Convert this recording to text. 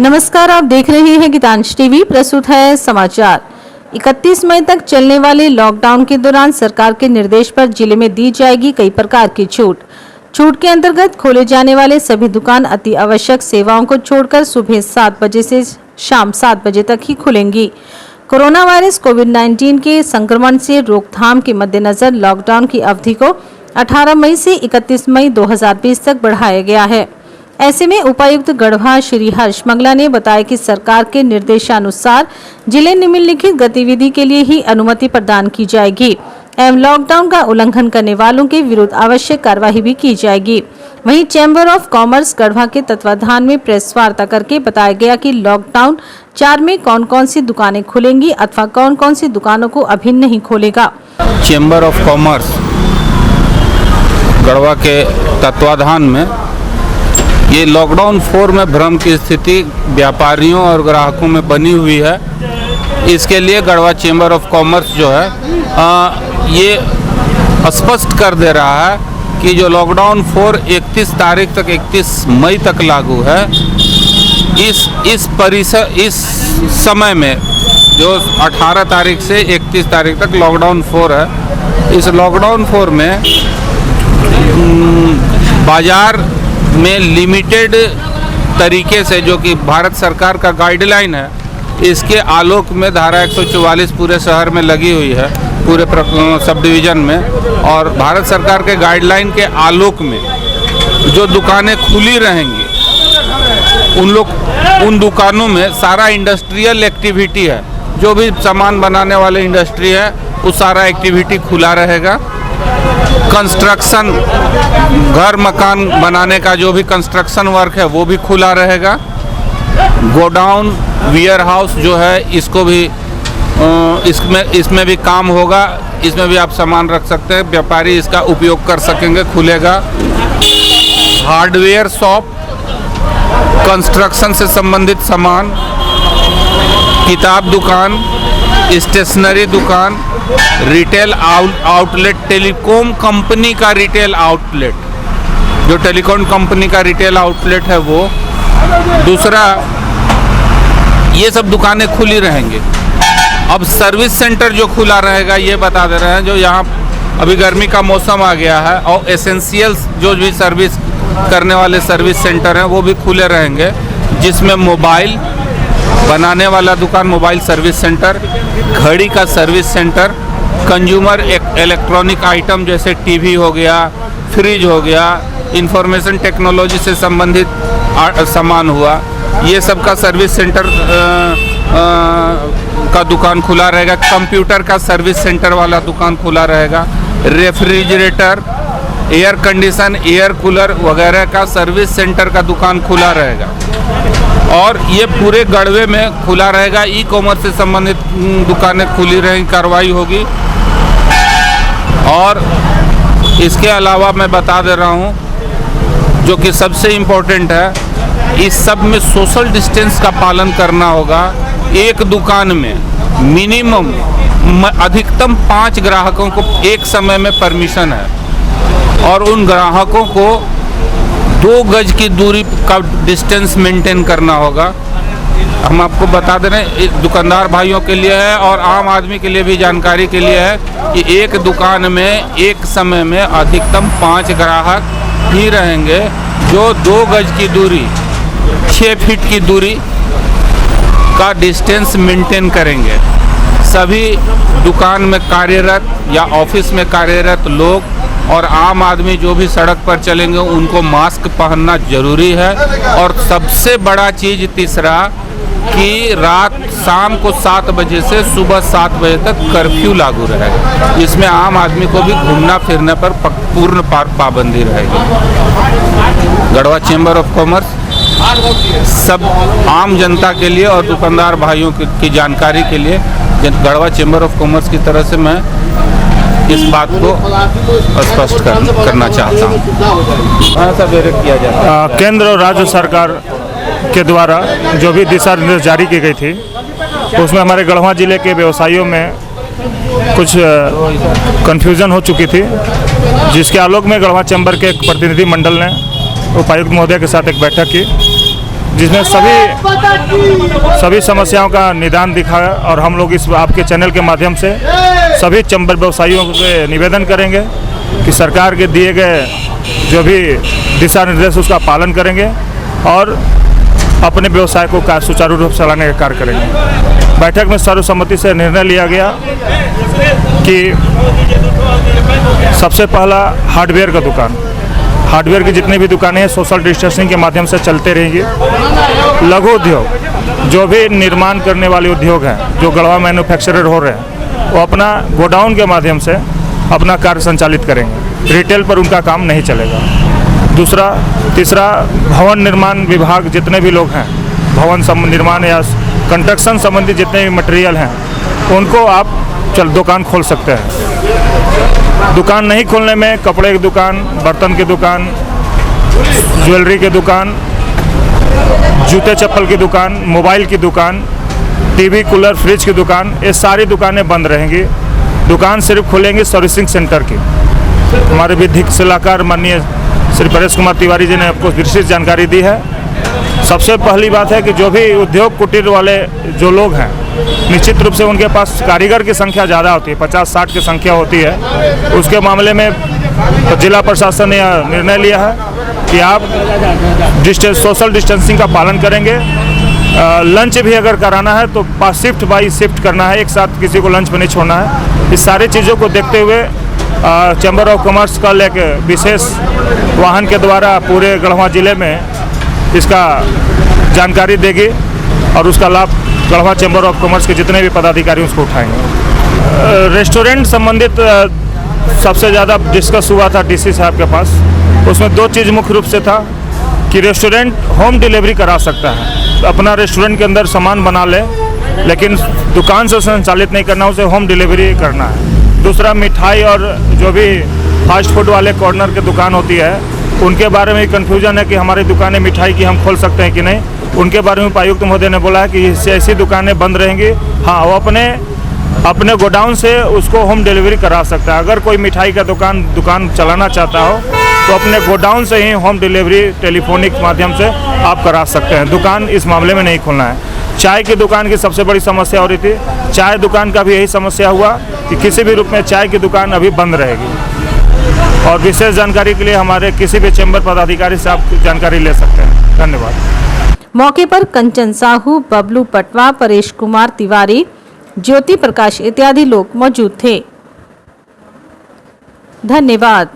नमस्कार, आप देख रहे हैं गीतांश टीवी। प्रस्तुत है समाचार। 31 मई तक चलने वाले लॉकडाउन के दौरान सरकार के निर्देश पर जिले में दी जाएगी कई प्रकार की छूट के अंतर्गत खोले जाने वाले सभी दुकान अति आवश्यक सेवाओं को छोड़कर सुबह 7 बजे से शाम 7 बजे तक ही खुलेंगी। कोरोना वायरस कोविड-19 के संक्रमण से रोकथाम के मद्देनजर लॉकडाउन की अवधि को 18 मई से 31 मई 2020 तक बढ़ाया गया है। ऐसे में उपायुक्त गढ़वा श्री हर्ष मंगला ने बताया कि सरकार के निर्देशानुसार जिले निम्नलिखित गतिविधि के लिए ही अनुमति प्रदान की जाएगी एवं लॉकडाउन का उल्लंघन करने वालों के विरुद्ध आवश्यक कार्यवाही भी की जाएगी। वहीं चैम्बर ऑफ कॉमर्स गढ़वा के तत्वाधान में प्रेस वार्ता करके बताया गया कि लॉकडाउन 4 में कौन कौन सी दुकानें खुलेंगी अथवा कौन कौन सी दुकानों को अभी नहीं खोलेगा। चैम्बर ऑफ कॉमर्स गढ़वा के तत्वाधान में ये लॉकडाउन 4 में भ्रम की स्थिति व्यापारियों और ग्राहकों में बनी हुई है। इसके लिए गढ़वा चैम्बर ऑफ कॉमर्स जो है ये स्पष्ट कर दे रहा है कि जो लॉकडाउन 4 31 तारीख तक 31 मई तक लागू है। इस समय में जो 18 तारीख से 31 तारीख तक लॉकडाउन 4 है, इस लॉकडाउन 4 में बाजार में लिमिटेड तरीके से, जो कि भारत सरकार का गाइडलाइन है, इसके आलोक में धारा 144 पूरे शहर में लगी हुई है, पूरे सब डिवीज़न में। और भारत सरकार के गाइडलाइन के आलोक में जो दुकानें खुली रहेंगी उन दुकानों में सारा इंडस्ट्रियल एक्टिविटी है, जो भी सामान बनाने वाले इंडस्ट्री है वो सारा एक्टिविटी खुला रहेगा। कंस्ट्रक्शन, घर मकान बनाने का जो भी कंस्ट्रक्शन वर्क है वो भी खुला रहेगा। गोडाउन, वेयर हाउस जो है इसको भी इसमें भी काम होगा, इसमें भी आप सामान रख सकते हैं, व्यापारी इसका उपयोग कर सकेंगे, खुलेगा। हार्डवेयर शॉप, कंस्ट्रक्शन से संबंधित सामान, किताब दुकान, स्टेशनरी दुकान, रिटेल आउटलेट, टेलीकॉम कंपनी का रिटेल आउटलेट, जो टेलीकॉम कंपनी का रिटेल आउटलेट है वो। दूसरा, ये सब दुकानें खुली रहेंगी। अब सर्विस सेंटर जो खुला रहेगा ये बता दे रहे हैं, जो यहाँ अभी गर्मी का मौसम आ गया है और एसेंशियल्स जो भी सर्विस करने वाले सर्विस सेंटर हैं वो भी खुले रहेंगे, जिसमें मोबाइल बनाने वाला दुकान, मोबाइल सर्विस सेंटर, घड़ी का service centre, consumer electronic item जैसे टीवी हो गया, फ्रिज हो गया, इंफॉर्मेशन टेक्नोलॉजी से संबंधित सामान हुआ, ये सब का सर्विस सेंटर का दुकान खुला रहेगा। कंप्यूटर का सर्विस सेंटर वाला दुकान खुला रहेगा। Refrigerator, air condition, air cooler वगैरह का सर्विस सेंटर का दुकान खुला रहेगा। और ये पूरे गढ़वे में खुला रहेगा। ई कॉमर्स से संबंधित दुकानें खुली रहेंगी, कार्रवाई होगी। और इसके अलावा मैं बता दे रहा हूँ, जो कि सबसे इम्पोर्टेंट है, इस सब में सोशल डिस्टेंस का पालन करना होगा। एक दुकान में मिनिमम अधिकतम 5 ग्राहकों को एक समय में परमिशन है और उन ग्राहकों को 2 गज की दूरी का डिस्टेंस मेंटेन करना होगा। हम आपको बता दे रहे हैं, दुकानदार भाइयों के लिए है और आम आदमी के लिए भी जानकारी के लिए है कि एक दुकान में एक समय में अधिकतम 5 ग्राहक ही रहेंगे, जो 2 गज की दूरी, 6 फीट की दूरी का डिस्टेंस मेंटेन करेंगे। सभी दुकान में कार्यरत या ऑफिस में कार्यरत लोग और आम आदमी जो भी सड़क पर चलेंगे उनको मास्क पहनना जरूरी है। और सबसे बड़ा चीज़ तीसरा, कि शाम को 7 बजे से सुबह 7 बजे तक कर्फ्यू लागू रहेगा। इसमें आम आदमी को भी घूमना फिरने पर पूर्ण पाबंदी रहेगी। गढ़वा चैम्बर ऑफ कॉमर्स सब आम जनता के लिए और दुकानदार भाइयों की जानकारी के लिए गढ़वा चैम्बर ऑफ कॉमर्स की तरह से मैं इस बात को स्पष्ट करना चाहता हूँ। कहाँ से डायरेक्ट किया जाता है? केंद्र और राज्य सरकार के द्वारा जो भी दिशा निर्देश जारी की गई थी, उसमें हमारे गढ़वा जिले के व्यवसायियों में कुछ कन्फ्यूज़न हो चुकी थी, जिसके आलोक में गढ़वा चैम्बर के एक प्रतिनिधि मंडल ने उपायुक्त महोदय के साथ एक बैठक की जिसमें सभी समस्याओं का निदान दिखाया और हम लोग इस आपके चैनल के माध्यम से सभी चैम्बर व्यवसायियों से निवेदन करेंगे कि सरकार के दिए गए जो भी दिशा निर्देश उसका पालन करेंगे और अपने व्यवसाय को सुचारू रूप से चलाने का कार्य करेंगे। बैठक में सर्वसम्मति से निर्णय लिया गया कि सबसे पहला हार्डवेयर का दुकान, हार्डवेयर की जितनी भी दुकानें हैं सोशल डिस्टेंसिंग के माध्यम से चलते रहेंगी। लघु उद्योग जो भी निर्माण करने वाले उद्योग हैं, जो गढ़वा मैन्युफैक्चरर हो रहे हैं, वो अपना गोडाउन के माध्यम से अपना कार्य संचालित करेंगे। रिटेल पर उनका काम नहीं चलेगा। तीसरा भवन निर्माण विभाग जितने भी लोग हैं, भवन निर्माण या कंस्ट्रक्शन संबंधी जितने भी मटेरियल हैं, उनको आप दुकान खोल सकते हैं। दुकान नहीं खोलने में कपड़े की दुकान, बर्तन की दुकान, ज्वेलरी की दुकान, जूते चप्पल की दुकान, मोबाइल की दुकान, टीवी कूलर फ्रिज की दुकान, ये सारी दुकानें बंद रहेंगी। दुकान सिर्फ खुलेंगी सर्विसिंग सेंटर की। हमारे विधिक सलाहकार माननीय श्री परेश कुमार तिवारी जी ने आपको विस्तृत जानकारी दी है। सबसे पहली बात है कि जो भी उद्योग कुटीर वाले जो लोग हैं, निश्चित रूप से उनके पास कारीगर की संख्या ज़्यादा होती है, 50-60 की संख्या होती है। उसके मामले में तो जिला प्रशासन ने निर्णय लिया है कि आप सोशल डिस्टेंसिंग का पालन करेंगे। लंच भी अगर कराना है तो शिफ्ट बाई शिफ्ट करना है, एक साथ किसी को लंच में नहीं छोड़ना है। इस सारी चीज़ों को देखते हुए चैम्बर ऑफ कॉमर्स कल एक विशेष वाहन के द्वारा पूरे गढ़वा ज़िले में इसका जानकारी देगी और उसका लाभ गढ़वा चैम्बर ऑफ कॉमर्स के जितने भी पदाधिकारी उसको उठाएंगे। रेस्टोरेंट संबंधित सबसे ज़्यादा डिस्कस हुआ था डीसी साहब के पास। उसमें दो चीज़ मुख्य रूप से था कि रेस्टोरेंट होम डिलीवरी करा सकता है, अपना रेस्टोरेंट के अंदर सामान बना ले, लेकिन दुकान से संचालित नहीं करना, उसे होम डिलीवरी करना है। दूसरा, मिठाई और जो भी फास्ट फूड वाले कॉर्नर की दुकान होती है, उनके बारे में कन्फ्यूजन है कि हमारी दुकानें मिठाई की हम खोल सकते हैं कि नहीं। उनके बारे में उपायुक्त महोदय ने बोला है कि ऐसी दुकानें बंद रहेंगी। हाँ, वो अपने गोडाउन से उसको होम डिलीवरी करा सकता है। अगर कोई मिठाई का दुकान चलाना चाहता हो तो अपने गोडाउन से ही होम डिलीवरी टेलीफोनिक माध्यम से आप करा सकते हैं। दुकान इस मामले में नहीं खोलना है। चाय की दुकान की सबसे बड़ी समस्या हो रही थी, चाय दुकान का भी यही समस्या हुआ कि किसी भी रूप में चाय की दुकान अभी बंद रहेगी। और विशेष जानकारी के लिए हमारे किसी भी चैम्बर पदाधिकारी से आप जानकारी ले सकते हैं। धन्यवाद। मौके पर कंचन साहू, बबलू पटवा, परेश कुमार तिवारी, ज्योति प्रकाश इत्यादि लोग मौजूद थे। धन्यवाद।